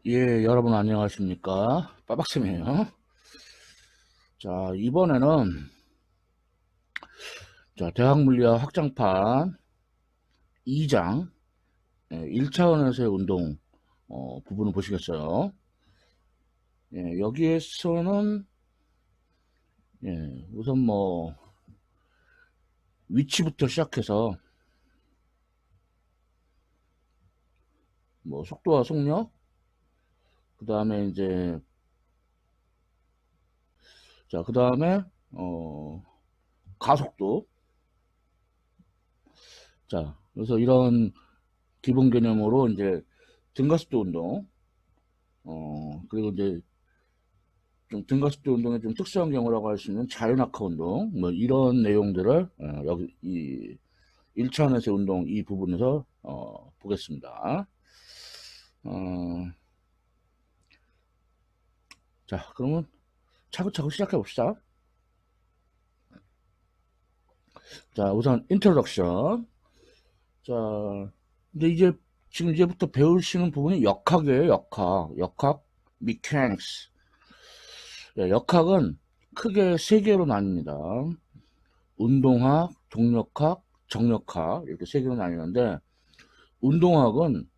예, 여러분 안녕하십니까? 빠박쌤이에요. 자, 이번에는 대학물리학 확장판 2장 1차원에서의 운동 부분을 보시겠어요. 예, 여기에서는 우선 뭐 위치부터 시작해서 뭐 속도와 속력, 그 다음에 이제 그 다음에 가속도. 자, 그래서 이런 기본 개념으로 이제 등가속도 운동, 그리고 이제 좀 등가속도 운동의 좀 특수한 경우라고 할 수 있는 자유낙하 운동, 뭐 이런 내용들을 여기 이 1차원에서 운동 이 부분에서 보겠습니다. 자, 그러면 차근차근 시작해 봅시다. 자, 우선 인트로덕션. 자, 근데 이제 지금 이제부터 배우시는 부분이 역학이에요. 역학, 미케닉스. 역학은 크게 세 개로 나뉩니다. 운동학, 동력학, 정력학 이렇게 세 개로 나뉘는데, 운동학은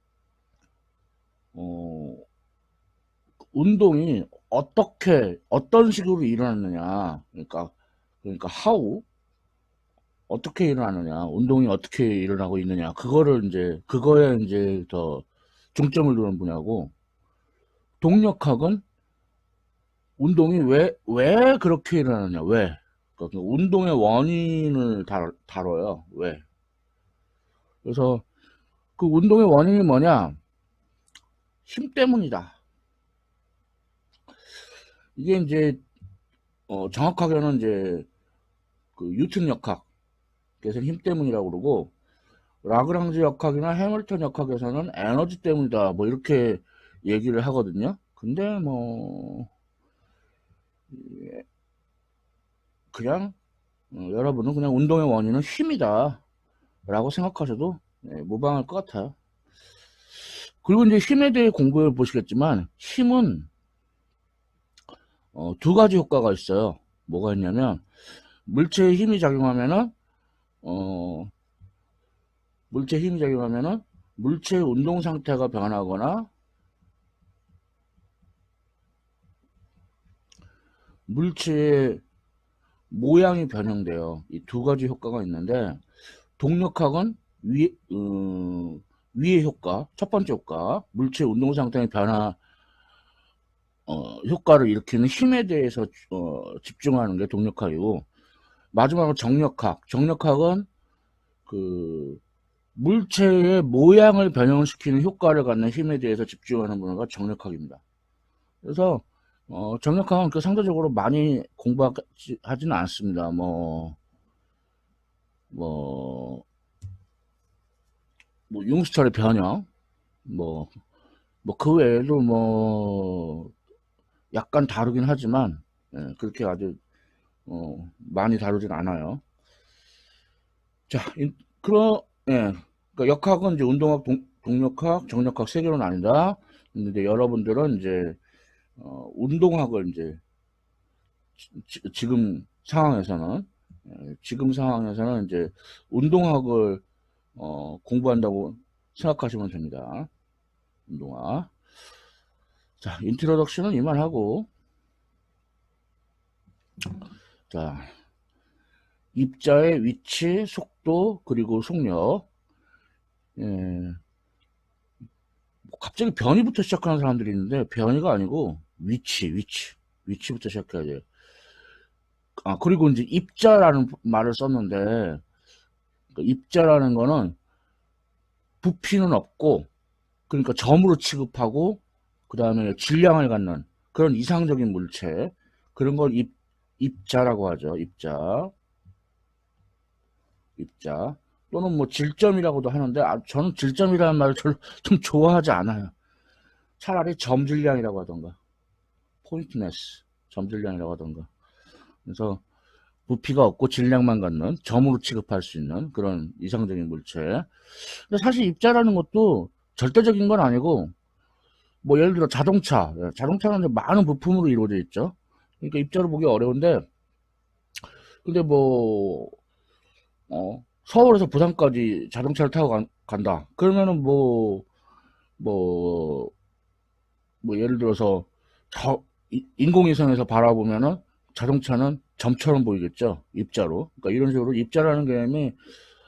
운동이 어떤 식으로 일어나느냐, 그러니까 how, 어떻게 일어나느냐, 운동이 어떻게 일어나고 있느냐, 그거에 이제 더 중점을 두는 분야고, 동력학은 운동이 왜 그렇게 일어나느냐, 왜. 그러니까 운동의 원인을 다뤄요, 왜. 그래서 그 운동의 원인이 뭐냐, 힘 때문이다. 이게 이제, 정확하게는 이제, 그 뉴턴 역학, 그래서 힘 때문이라고 그러고, 라그랑지 역학이나 해밀턴 역학에서는 에너지 때문이다. 뭐 이렇게 얘기를 하거든요. 근데 뭐 그냥 여러분은 그냥 운동의 원인은 힘이다 라고 생각하셔도 무방할 것 같아요. 그리고 이제 힘에 대해 공부해 보시겠지만 힘은 두 가지 효과가 있어요. 뭐가 있냐면 물체에 힘이 작용하면은 어, 물체에 힘이 작용하면은 물체의 운동 상태가 변하거나 물체의 모양이 변형돼요. 이 두 가지 효과가 있는데 동력학은 위의 효과, 첫 번째 효과, 물체 운동 상태의 변화, 효과를 일으키는 힘에 대해서 집중하는 게 동력학이고, 마지막으로 정력학. 정력학은 그 물체의 모양을 변형시키는 효과를 갖는 힘에 대해서 집중하는 분야가 정력학입니다. 그래서 정력학은 그 상대적으로 많이 공부하지는 않습니다. 뭐, 융스철의 변형, 뭐, 그 외에도 약간 다루긴 하지만, 그렇게 아주, 많이 다루진 않아요. 자, 그러니까 역학은 이제 운동학, 동력학, 정력학 세 개로 나뉜다. 근데 여러분들은 이제, 운동학을 이제, 지금 상황에서는, 지금 상황에서는 이제, 운동학을, 공부한다고 생각하시면 됩니다. 운동학. 자, 인트로덕션은 이만하고, 자, 입자의 위치, 속도, 그리고 속력. 예, 갑자기 변이부터 시작하는 사람들이 있는데, 변이가 아니고, 위치부터 시작해야 돼요. 아, 그리고 이제 입자라는 말을 썼는데, 그 입자라는 거는 부피는 없고, 그러니까 점으로 취급하고, 그 다음에 질량을 갖는 그런 이상적인 물체, 그런 걸 입자라고 하죠. 입자. 또는 뭐 질점이라고도 하는데, 저는 질점이라는 말을 좀 좋아하지 않아요. 차라리 점질량이라고 하던가, 포인트네스, 점질량이라고 하던가. 그래서 부피가 없고 질량만 갖는 점으로 취급할 수 있는 그런 이상적인 물체. 근데 사실 입자라는 것도 절대적인 건 아니고, 뭐 예를 들어 자동차, 자동차는 이제 많은 부품으로 이루어져 있죠. 그러니까 입자로 보기 어려운데, 근데 뭐 서울에서 부산까지 자동차를 타고 간다. 그러면은 뭐, 예를 들어서 인공위성에서 바라보면은 자동차는 점처럼 보이겠죠. 입자로. 그러니까 이런 식으로 입자라는 개념이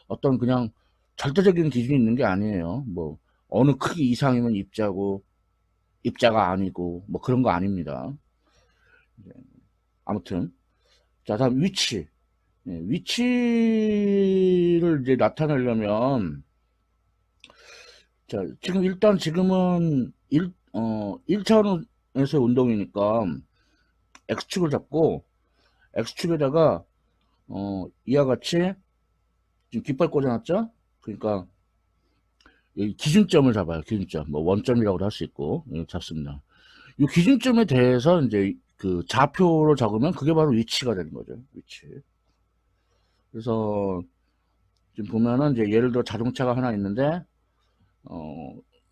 어떤 그냥 절대적인 기준이 있는 게 아니에요. 뭐 어느 크기 이상이면 입자고 입자가 아니고 뭐 그런 거 아닙니다. 아무튼 자 다음 위치. 위치를 이제 나타내려면 자 지금 일단 지금은 1차원에서 운동이니까 X축을 잡고 X축에다가 이와 같이 지금 깃발 꽂아놨죠? 그러니까 이 기준점을 잡아요. 기준점. 뭐 원점이라고도 할 수 있고 잡습니다. 이 기준점에 대해서 이제 그 좌표로 적으면 그게 바로 위치가 되는 거죠. 위치. 그래서 지금 보면은 이제 예를 들어 자동차가 하나 있는데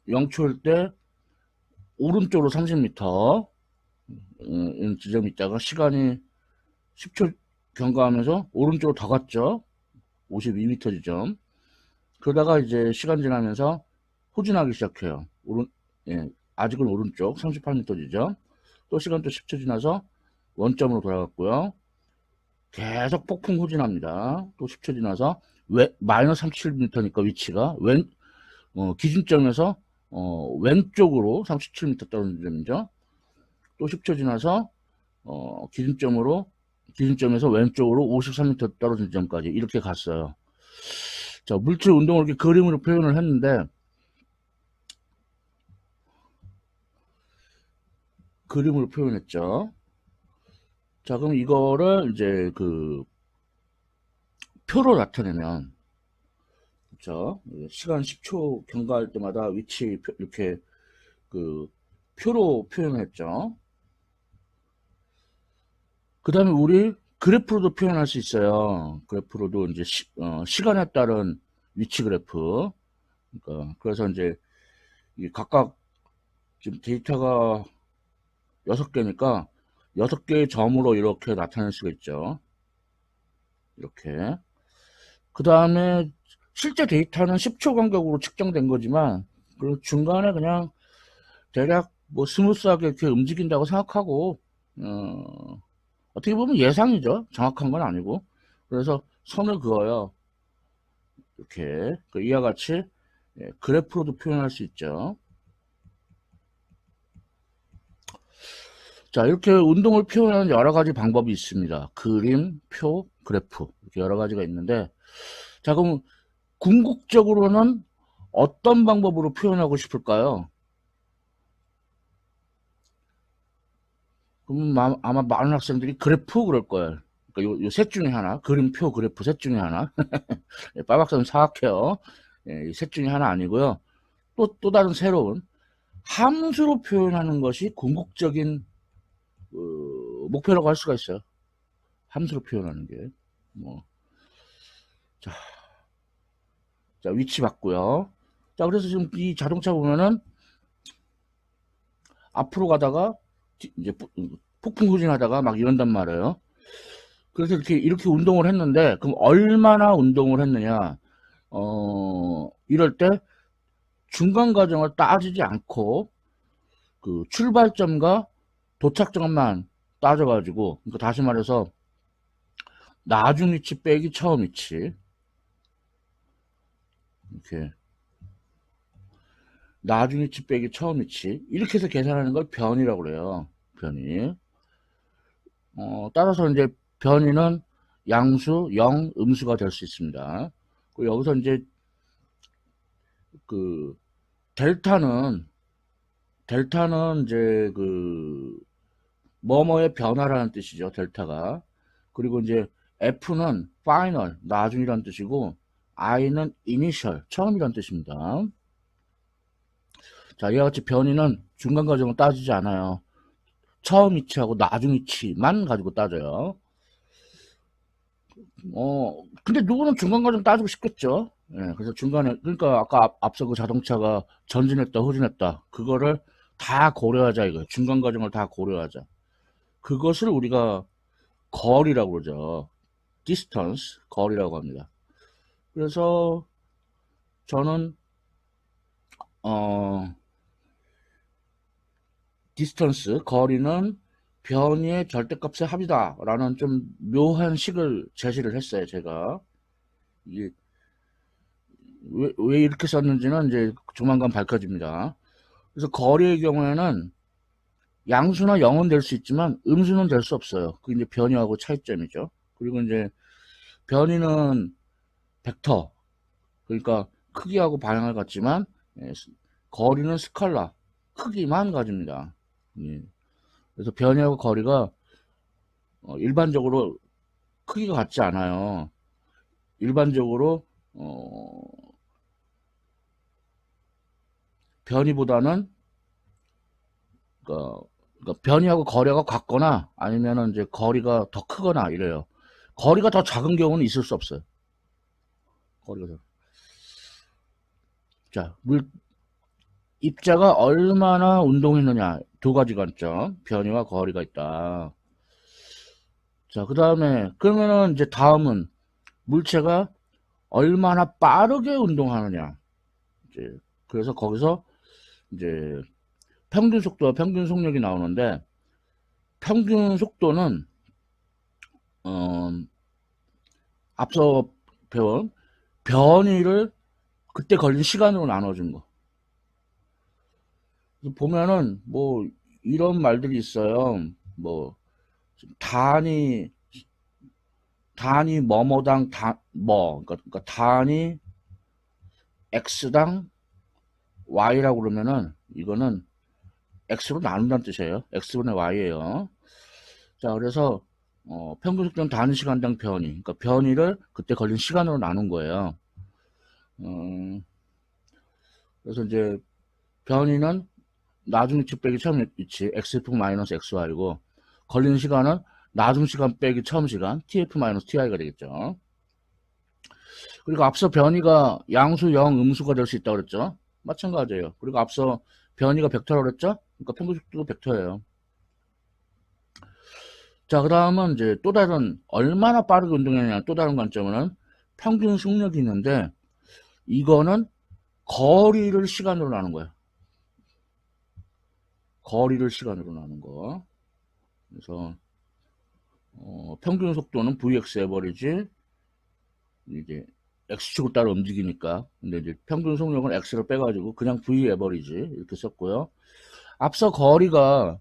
0초일 때 오른쪽으로 30m 이런 지점이 있다가 시간이 10초 경과하면서 오른쪽으로 더 갔죠. 52m 지점. 그러다가 이제 시간 지나면서 후진하기 시작해요. 예, 아직은 오른쪽 38m 지점. 또 시간 또 10초 지나서 원점으로 돌아갔고요. 계속 폭풍 후진합니다. 또 10초 지나서 마이너스 37m니까 위치가 기준점에서 왼쪽으로 37m 떨어진 지점이죠. 또 10초 지나서 기준점에서 왼쪽으로 53m 떨어진 지점까지 이렇게 갔어요. 자, 물질 운동을 이렇게 그림으로 표현을 했는데 그림으로 표현했죠. 자, 그럼 이거를 이제 그 표로 나타내면 그렇죠? 시간 10초 경과할 때마다 위치 이렇게 그 표로 표현했죠. 그 다음에 우리 그래프로도 표현할 수 있어요. 그래프로도 이제 시간에 따른 위치 그래프. 그러니까 그래서 이제 각각 지금 데이터가 6개니까 6개의 점으로 이렇게 나타낼 수가 있죠. 이렇게. 그 다음에 실제 데이터는 10초 간격으로 측정된 거지만 그 중간에 그냥 대략 뭐 스무스하게 이렇게 움직인다고 생각하고 어떻게 보면 예상이죠. 정확한 건 아니고. 그래서 선을 그어요. 이렇게 이와 같이 그래프로도 표현할 수 있죠. 자, 이렇게 운동을 표현하는 여러 가지 방법이 있습니다. 그림, 표, 그래프 이렇게 여러 가지가 있는데 자, 그럼 궁극적으로는 어떤 방법으로 표현하고 싶을까요? 그럼 아마 많은 학생들이 그래프 그럴 거예요. 그러니까 요 셋 중에 하나, 그림, 표, 그래프 셋 중에 하나. 빠박사는 사악해요. 셋 중에 하나 아니고요. 또 다른 새로운 함수로 표현하는 것이 궁극적인 목표라고 할 수가 있어요. 함수로 표현하는 게. 뭐. 자, 위치 봤고요. 자, 그래서 지금 이 자동차 보면은 앞으로 가다가 이제 폭풍 후진하다가 막 이런단 말이에요. 그래서 이렇게 운동을 했는데 그럼 얼마나 운동을 했느냐? 이럴 때 중간 과정을 따지지 않고 그 출발점과 도착점만 따져가지고 그러니까 다시 말해서 나중 위치 빼기 처음 위치 이렇게 나중 위치 빼기 처음 위치 이렇게 해서 계산하는 걸 변이라고 그래요. 변이. 따라서 이제 변이는 양수, 영, 음수가 될 수 있습니다. 그리고 여기서 이제 그 델타는 이제 그 뭐뭐의 변화라는 뜻이죠. 델타가. 그리고 이제 F는 final, 나중이라는 뜻이고 I는 initial, 처음이라는 뜻입니다. 자, 이와 같이 변이는 중간 과정을 따지지 않아요. 처음 위치하고 나중 위치만 가지고 따져요. 근데 누구는 중간 과정 따지고 싶겠죠. 그래서 중간에, 그러니까 아까 앞서 그 자동차가 전진했다, 후진했다. 그거를 다 고려하자 이거. 중간 과정을 다 고려하자. 그것을 우리가 거리라고 그러죠. distance, 거리라고 합니다. 그래서 저는 어 distance, 거리는 변이의 절대값의 합이다라는 좀 묘한 식을 제시를 했어요. 제가 이게 왜 이렇게 썼는지는 이제 조만간 밝혀집니다. 그래서 거리의 경우에는 양수나 0은 될 수 있지만 음수는 될 수 없어요. 그게 이제 변이하고 차이점이죠. 그리고 이제 변이는 벡터, 그러니까 크기하고 방향을 갖지만 거리는 스칼라, 크기만 가집니다. 예. 그래서 변이하고 거리가 일반적으로 크기가 같지 않아요. 일반적으로 변이보다는 그러니까 변이하고 거리가 같거나 아니면은 이제 거리가 더 크거나 이래요. 거리가 더 작은 경우는 있을 수 없어요. 거리가 더. 자, 입자가 얼마나 운동했느냐 두 가지 관점, 변이와 거리가 있다. 자, 그 다음에 그러면은 이제 다음은 물체가 얼마나 빠르게 운동하느냐. 이제 그래서 거기서 이제 평균 속도와 평균 속력이 나오는데 평균 속도는 어, 앞서 배운 변이를 그때 걸린 시간으로 나눠준 거. 보면은 뭐 이런 말들이 있어요. 뭐 단위 뭐뭐당 그러니까 단위 x당 y라고 그러면은 이거는 x로 나눈다는 뜻이에요. x분의 y예요. 자, 그래서 평균 속도는 단위 시간당 변이. 그러니까 변이를 그때 걸린 시간으로 나눈 거예요. 그래서 이제 변이는 나중 위치 빼기 처음 위치 xf 마이너스 xy고 걸리는 시간은 나중 시간 빼기 처음 시간 tf 마이너스 ti가 되겠죠. 그리고 앞서 변이가 양수 0 음수가 될 수 있다고 그랬죠. 마찬가지예요. 그리고 앞서 변이가 벡터라고 그랬죠. 그러니까 평균 속도도 벡터예요. 자, 그 다음은 이제 또 다른 얼마나 빠르게 운동했냐 또 다른 관점은 평균 속력이 있는데 이거는 거리를 시간으로 나눈 거예요. 거리를 시간으로 나눈 거. 그래서 평균 속도는 vx 해버리지 이제 x축을 따라 움직이니까. 근데 이제 평균 속력은 x를 빼가지고 그냥 v 해버리지 이렇게 썼고요. 앞서 거리가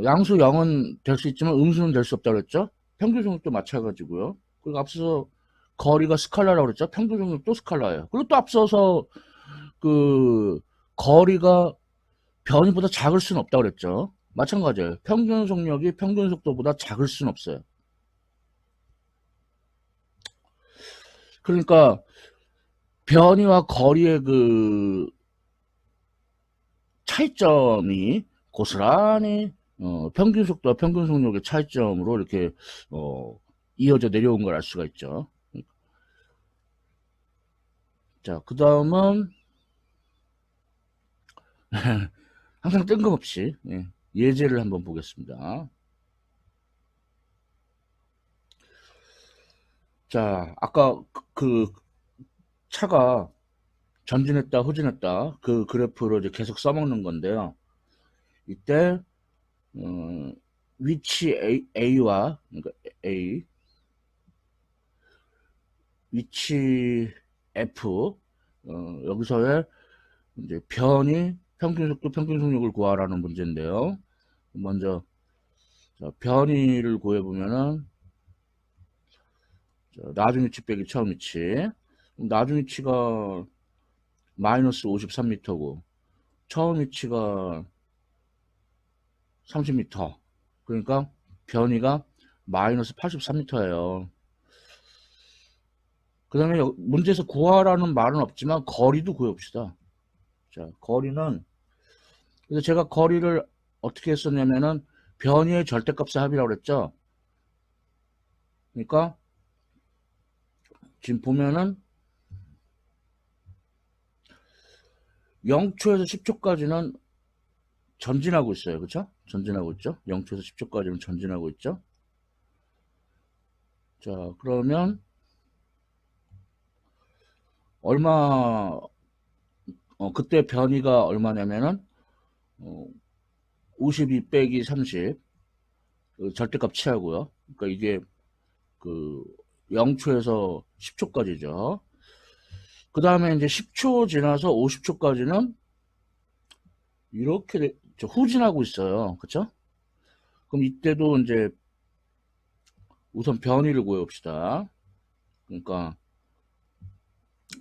양수 0은 될 수 있지만 음수는 될 수 없다고 그랬죠. 평균 속력도 마찬가지고요. 그리고 앞서 거리가 스칼라라고 그랬죠. 평균 속력도 스칼라예요. 그리고 또 앞서서 그 거리가 변이보다 작을 수는 없다고 그랬죠. 마찬가지예요. 평균 속력이 평균 속도보다 작을 수는 없어요. 그러니까 변이와 거리의 그 차이점이 고스란히 평균 속도와 평균 속력의 차이점으로 이렇게 이어져 내려온 걸 알 수가 있죠. 자, 그 다음은 항상 뜬금없이 예제를 한번 보겠습니다. 자, 아까 그 차가 전진했다 후진했다 그 그래프를 이제 계속 써먹는 건데요. 이때 위치 A와 그러니까 A 위치 F 여기서의 이제 변이 평균 속도 평균 속력을 구하라는 문제인데요. 먼저 변이를 구해 보면은 나중 위치 빼기 처음 위치 나중 위치가 마이너스 53m고 처음 위치가 30m 그러니까 변이가 마이너스 83m예요. 그 다음에 문제에서 구하라는 말은 없지만 거리도 구해봅시다. 자, 거리는 그래서 제가 거리를 어떻게 했었냐면은 변이의 절대값의 합이라고 그랬죠. 그러니까 지금 보면은 0초에서 10초까지는 전진하고 있어요. 그쵸? 전진하고 있죠? 0초에서 10초까지는 전진하고 있죠? 자, 그러면 얼마, 그때 변이가 얼마냐면은, 어, 52 빼기 30, 그 절대값 취하고요. 그러니까 이게 그 0초에서 10초까지죠. 그 다음에 이제 10초 지나서 50초까지는 이렇게 후진하고 있어요. 그쵸? 그럼 이때도 이제 우선 변이를 구해봅시다. 그러니까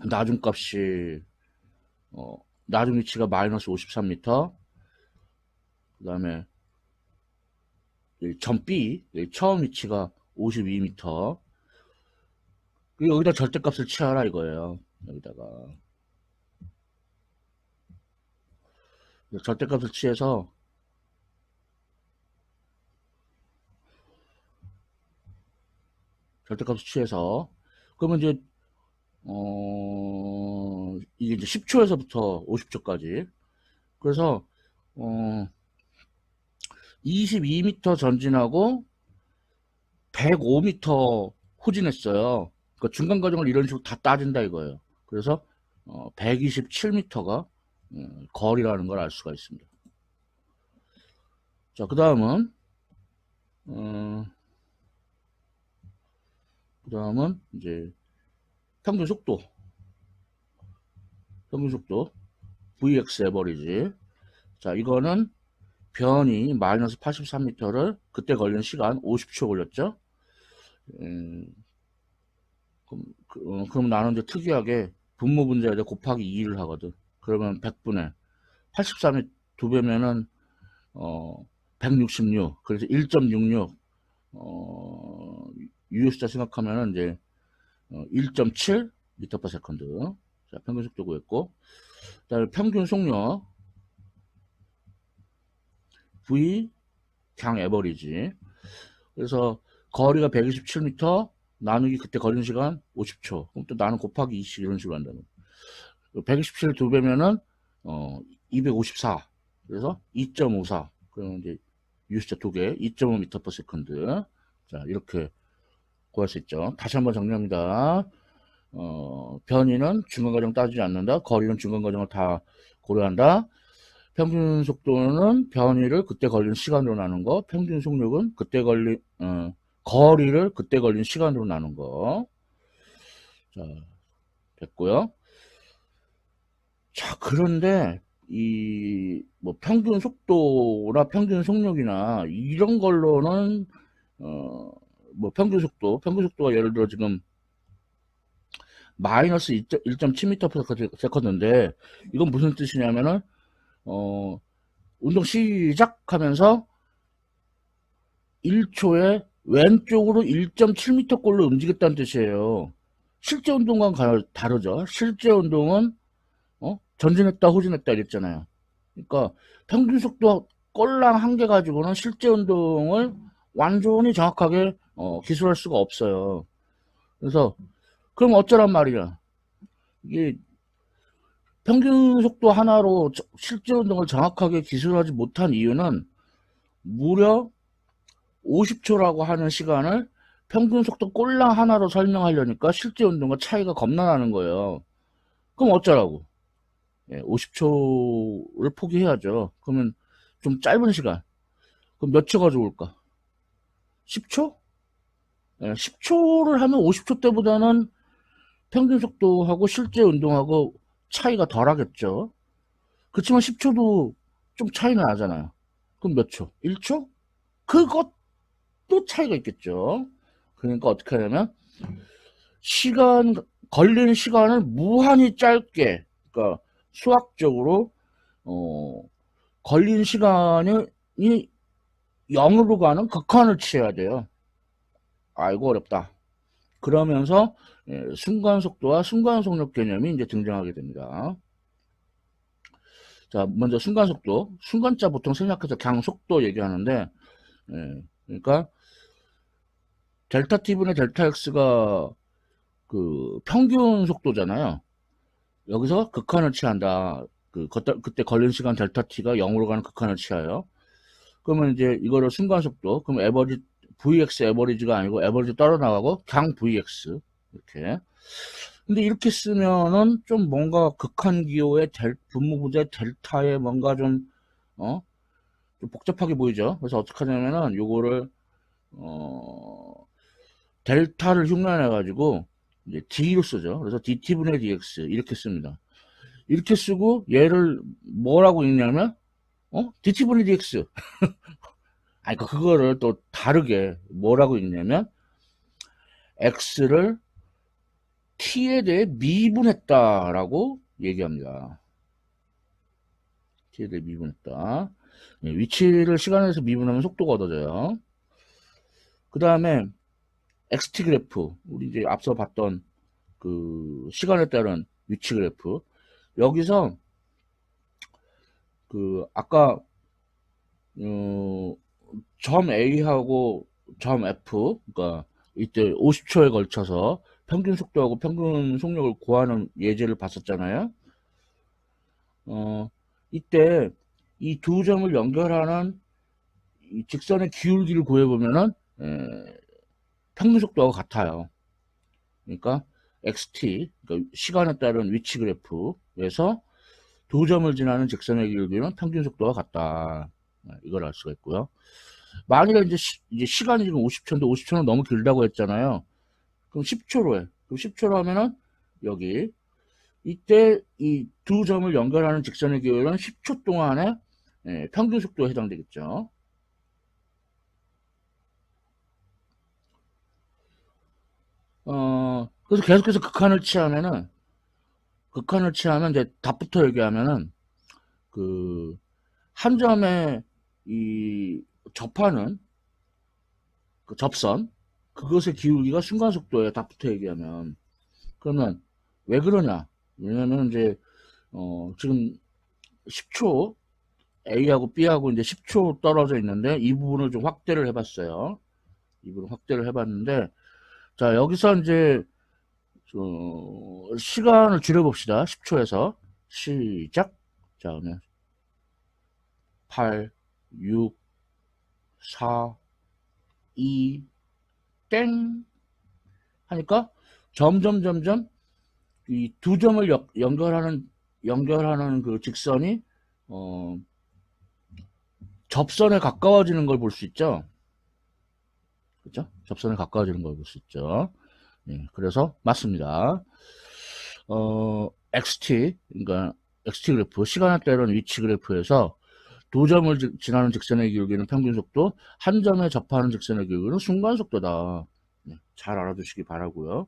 나중값이 나중 위치가 마이너스 53m, 그 다음에 점 B 처음 위치가 52m. 여기다 절대값을 취하라 이거예요. 여기다가 절대값을 취해서 그러면 이제 이게 이제 10초에서부터 50초까지. 그래서, 22m 전진하고 105m 후진했어요. 그 중간 과정을 이런 식으로 다 따진다 이거예요. 그래서, 127m가 거리라는 걸 알 수가 있습니다. 자, 어, 그 다음은 이제 평균 속도, VX 에버리지. 자, 이거는 변이 마이너스 83m를 그때 걸린 시간 50초 걸렸죠. 그럼 나는 이제 특이하게 분모 분자에다 곱하기 2를 하거든. 그러면 100분의 83이 2배면은 166. 그래서 1.66. 유효 숫자 생각하면은 이제 1.7 미터 퍼 세컨드. 자, 평균 속도 구했고, 그다음에 평균 속력 V 강 에버리지. 그래서 거리가 127m 나누기 그때 걸린 시간 50초. 그럼 또 나는 곱하기 20 이런 식으로 한다는. 127 2배면은 254. 그래서 2.54. 그러면 이제 유효숫자 2개 2.5m per 세컨드. 자, 이렇게 구할 수 있죠. 다시 한번 정리합니다. 변이는 중간과정 따지지 않는다. 거리는 중간과정을 다 고려한다. 평균 속도는 변이를 그때 걸린 시간으로 나눈 거. 평균 속력은 그때 걸린 거리를 그때 걸린 시간으로 나눈 거. 자, 됐고요. 자, 그런데 뭐 평균 속도나 평균 속력이나 이런 걸로는 뭐 평균 속도가 예를 들어 지금 마이너스 1.7m/s인데 이건 무슨 뜻이냐면은 운동 시작하면서 1초에 왼쪽으로 1.7m 꼴로 움직였다는 뜻이에요. 실제 운동과는 다르죠. 실제 운동은 전진했다 후진했다 이랬잖아요. 그러니까 평균 속도 꼴랑 한 개 가지고는 실제 운동을 완전히 정확하게 기술할 수가 없어요. 그래서 그럼 어쩌란 말이야. 이게 평균 속도 하나로 실제 운동을 정확하게 기술하지 못한 이유는 무려 50초라고 하는 시간을 평균 속도 꼴랑 하나로 설명하려니까 실제 운동과 차이가 겁나 나는 거예요. 그럼 어쩌라고? 50초를 포기해야죠. 그러면 좀 짧은 시간. 그럼 몇 초가 좋을까? 10초? 10초를 하면 50초 때보다는 평균 속도하고 실제 운동하고 차이가 덜 하겠죠. 그렇지만 10초도 좀 차이는 나잖아요. 그럼 몇 초? 1초? 그것도 차이가 있겠죠. 그러니까 어떻게 하냐면 걸리는 시간을 무한히 짧게, 그러니까 수학적으로 걸린 시간이 0으로 가는 극한을 취해야 돼요. 아이고 어렵다. 그러면서 순간 속도와 순간 속력 개념이 이제 등장하게 됩니다. 자, 먼저 순간 속도. 순간자 보통 생략해서 그냥 속도 얘기하는데, 그러니까 델타 t분의 델타 x가 그 평균 속도잖아요. 여기서 극한을 취한다. 그때 걸린 시간 델타 t가 0으로 가는 극한을 취하여. 그러면 이제 이거를 순간속도, 그럼 vx 에버리지가 아니고 에버리지 떨어 나가고 그냥 vx 이렇게. 근데 이렇게 쓰면은 좀 뭔가 극한 기호의 분모부재 델타에 뭔가 어? 좀 복잡하게 보이죠. 그래서 어떻게 하냐면은 요거를 델타를 흉내내 가지고 이제 d로 쓰죠. 그래서 dt분의 dx 이렇게 씁니다. 이렇게 쓰고 얘를 뭐라고 읽냐면 dt분의 dx. 아니 그거를 또 다르게 뭐라고 읽냐면 x를 t에 대해 미분했다라고 얘기합니다. t에 대해 미분했다. 위치를 시간에서 미분하면 속도가 얻어져요. 그 다음에 xt 그래프, 우리 이제 앞서 봤던 그 시간에 따른 위치 그래프. 여기서 그 아까 점 A하고 점 F, 그러니까 이때 50초에 걸쳐서 평균 속도하고 평균 속력을 구하는 예제를 봤었잖아요. 이때 이 두 점을 연결하는 이 직선의 기울기를 구해보면은 평균 속도하고 같아요. 그러니까 xt, 그러니까 시간에 따른 위치 그래프에서 두 점을 지나는 직선의 기울기는 평균 속도가 같다. 이걸 알 수가 있고요. 만일에 이제 시간이 지금 50초인데 50초는 너무 길다고 했잖아요. 그럼 10초로 해. 그럼 10초로 하면은 여기 이때 이 두 점을 연결하는 직선의 기울기는 10초 동안의 평균 속도에 해당되겠죠. 그래서 계속해서 극한을 취하면 이제 답부터 얘기하면은 그 한 점에 이 접하는 그 접선 그것의 기울기가 순간 속도에 답부터 얘기하면. 그러면 왜 그러냐? 왜냐면 이제 지금 10초 A하고 B하고 이제 10초 떨어져 있는데 이 부분을 좀 확대를 해봤어요. 이 부분 확대를 해봤는데 자 여기서 이제 시간을 줄여봅시다. 10초에서 시작. 자 그러면 8, 6, 4, 2, 땡 하니까 점점 이 두 점을 연결하는 그 직선이 어, 접선에 가까워지는 걸 볼 수 있죠. 그렇죠? 접선에 가까워지는 걸 볼 수 있죠. 예, 그래서 맞습니다. 그러니까 xt 그래프, 시간에 따른 위치 그래프에서 두 점을 지나는 직선의 기울기는 평균 속도, 한 점에 접하는 직선의 기울기는 순간 속도다. 네, 잘 알아두시기 바라고요.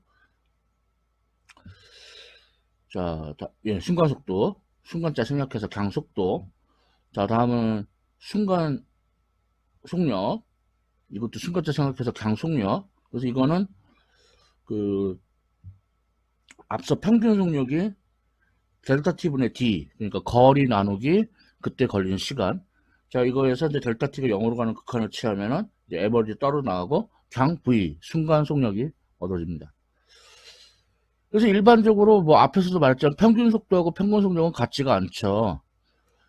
자, 예, 순간 속도, 순간자 생략해서 그냥 속도. 자, 다음은 순간 속력. 이것도 순간자 생각해서 그냥 속력. 그래서 이거는 그 앞서 평균 속력이 델타 t분의 d, 그러니까 거리 나누기 그때 걸리는 시간. 자, 이거에서 이제 델타 t가 0으로 가는 극한을 취하면은 이제 에버리지 따로 나가고 그냥 v 순간 속력이 얻어집니다. 그래서 일반적으로 뭐 앞에서도 말했지만 평균 속도하고 평균 속력은 같지가 않죠.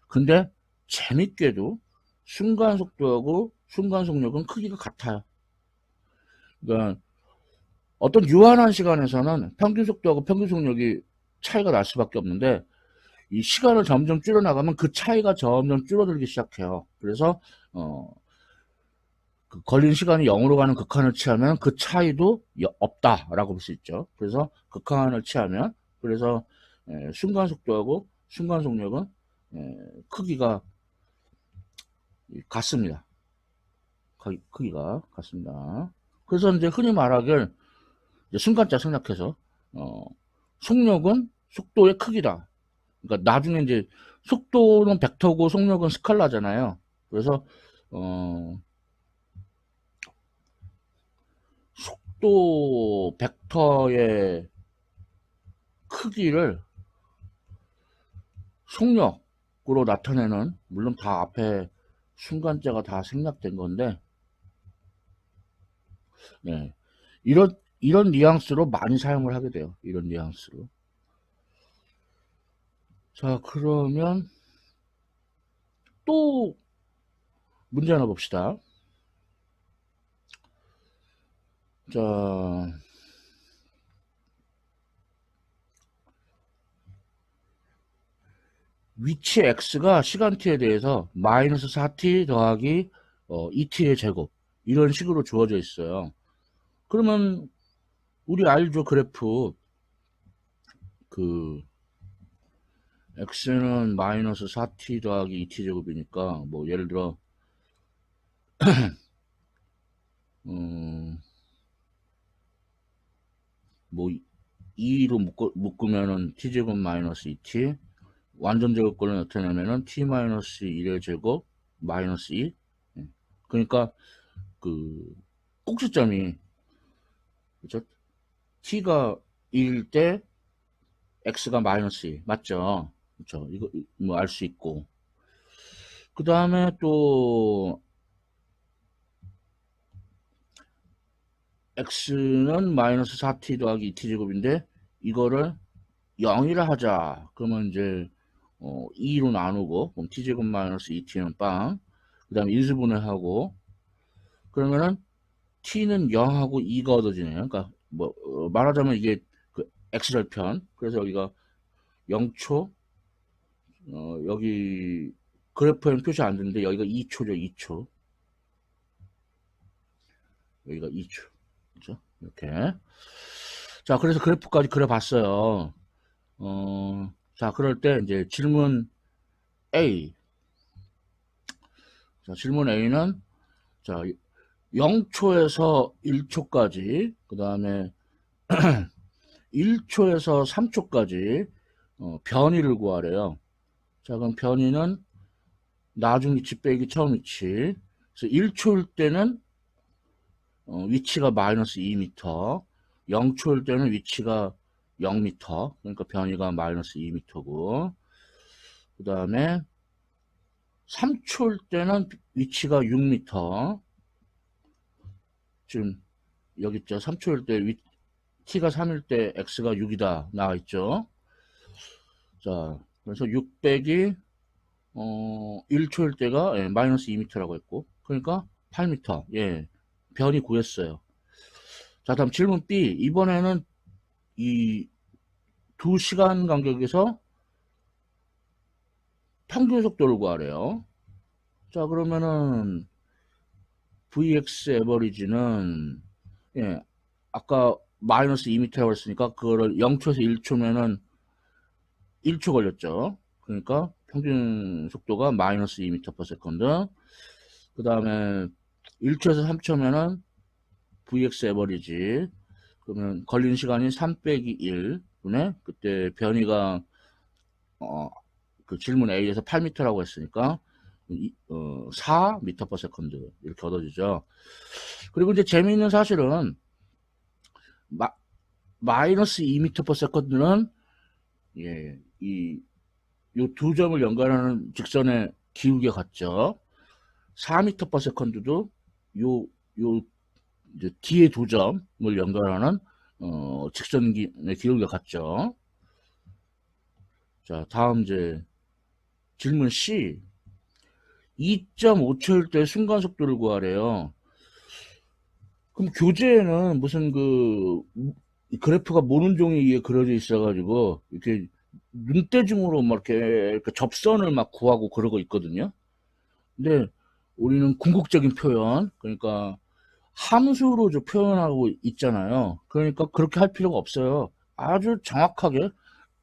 근데 재밌게도 순간 속도하고 순간 속력은 크기가 같아요. 그러니까 어떤 유한한 시간에서는 평균 속도하고 평균 속력이 차이가 날 수밖에 없는데 이 시간을 점점 줄여나가면 그 차이가 점점 줄어들기 시작해요. 그래서 그 걸린 시간이 0으로 가는 극한을 취하면 그 차이도 없다라고 볼 수 있죠. 그래서 극한을 취하면 그래서 순간 속도하고 순간 속력은 크기가 같습니다. 크기가 같습니다. 그래서 이제 흔히 말하길 순간자 생략해서 속력은 속도의 크기다. 그러니까 나중에 이제 속도는 벡터고 속력은 스칼라잖아요. 그래서 속도 벡터의 크기를 속력으로 나타내는, 물론 다 앞에 순간자가 다 생략된 건데, 네. 이런 뉘앙스로 많이 사용을 하게 돼요. 이런 뉘앙스로. 자, 그러면 또 문제 하나 봅시다. 자, 위치 x가 시간 t에 대해서 마이너스 4t 더하기 2t의 제곱 이런 식으로 주어져 있어요. 그러면 우리 알죠? 그래프 그 x는 마이너스 4t 더하기 2t 제곱이니까 뭐 예를 들어 뭐 2로 묶으면은 t 제곱 마이너스 2t 완전 제곱꼴은 어떻게 하냐면은 t 마이너스 1의 제곱 마이너스 2. 그러니까 그 꼭지점이 그죠? t가 1일 때 x가 마이너스 2 맞죠? 그렇죠? 이거 뭐 알 수 있고 그 다음에 또 x는 마이너스 4t 더하기 2t 제곱인데 이거를 0이라 하자. 그러면 이제 2로 나누고 그럼 t제곱 마이너스 2t는 빵. 그 다음에 인수분해하고 그러면은 t는 0하고 2가 얻어지네요. 그러니까 뭐 말하자면 이게 그 x절편. 그래서 여기가 0초 여기 그래프에는 표시 안 되는데 여기가 2초죠. 2초. 여기가 2초. 그죠? 이렇게. 자, 그래서 그래프까지 그려봤어요. 자, 그럴 때 이제 질문 A. 자, 질문 A는 자, 0초에서 1초까지, 그 다음에 1초에서 3초까지 변이를 구하래요. 자, 그럼 변이는 나중 위치 빼기 처음 위치. 그래서 1초일 때는 위치가 마이너스 2m, 0초일 때는 위치가 0m, 그러니까 변이가 마이너스 2m고, 그 다음에 3초일 때는 위치가 6m, 지금 여기 있죠. 3초일 때 t가 3일 때 x가 6이다 나와 있죠. 자, 그래서 6 빼기 1초일 때가 마이너스 2m라고 했고, 그러니까 8m. 예, 변이 구했어요. 자, 다음 질문 B. 이번에는 이 2시간 간격에서 평균 속도를 구하래요. 자, 그러면은 Vx 에버리지는 예, 아까 마이너스 2m라고 했으니까 그거를 0초에서 1초면은 1초 걸렸죠. 그러니까 평균 속도가 마이너스 2m/s. 그 다음에 1초에서 3초면은 Vx 에버리지. 그러면 걸린 시간이 3 빼기 1분에 그때 변이가 그 질문 A에서 8m라고 했으니까 4m/s 이렇게 얻어지죠. 그리고 이제 재미있는 사실은 마이너스 2m/s는 예, 요 두 점을 연결하는 직선의 기울기가 같죠. 4m/s도 요 이제 뒤에 두 점을 연결하는 직선의 기울기가 같죠. 자, 다음 이제 질문 C. 2.5초일 때 순간 속도를 구하래요. 그럼 교재에는 무슨 그 그래프가 모는 종이에 그려져 있어가지고 이렇게 눈대중으로 막 이렇게 접선을 막 구하고 그러고 있거든요. 근데 우리는 궁극적인 표현, 그러니까 함수로 좀 표현하고 있잖아요. 그러니까 그렇게 할 필요가 없어요. 아주 정확하게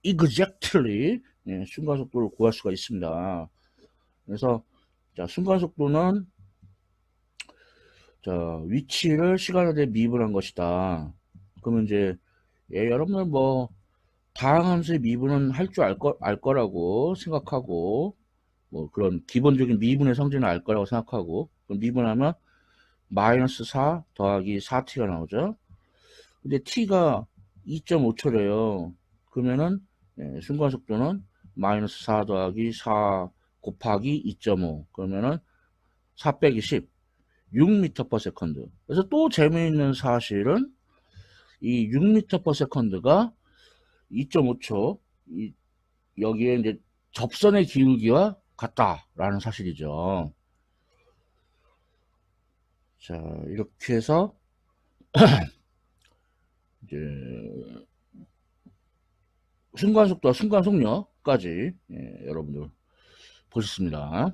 exactly 순간속도를 구할 수가 있습니다. 그래서 자, 순간속도는 자, 위치를 시간에 대해 미분한 것이다. 그러면 이제 여러분들 뭐 다항 함수의 미분은 할 줄 알 거라고 생각하고 뭐 그런 기본적인 미분의 성질은 알 거라고 생각하고 그럼 미분하면 마이너스 4 더하기 4t가 나오죠. 근데 t가 2.5초래요. 그러면은 순간속도는 마이너스 4 더하기 4 곱하기 2.5 그러면은 4 빼기 10 6m/s. 그래서 또 재미있는 사실은 이 6m/s가 2.5초 여기에 이제 접선의 기울기와 같다라는 사실이죠. 자, 이렇게 해서 이제 순간속도와 순간속력까지 여러분들 보셨습니다.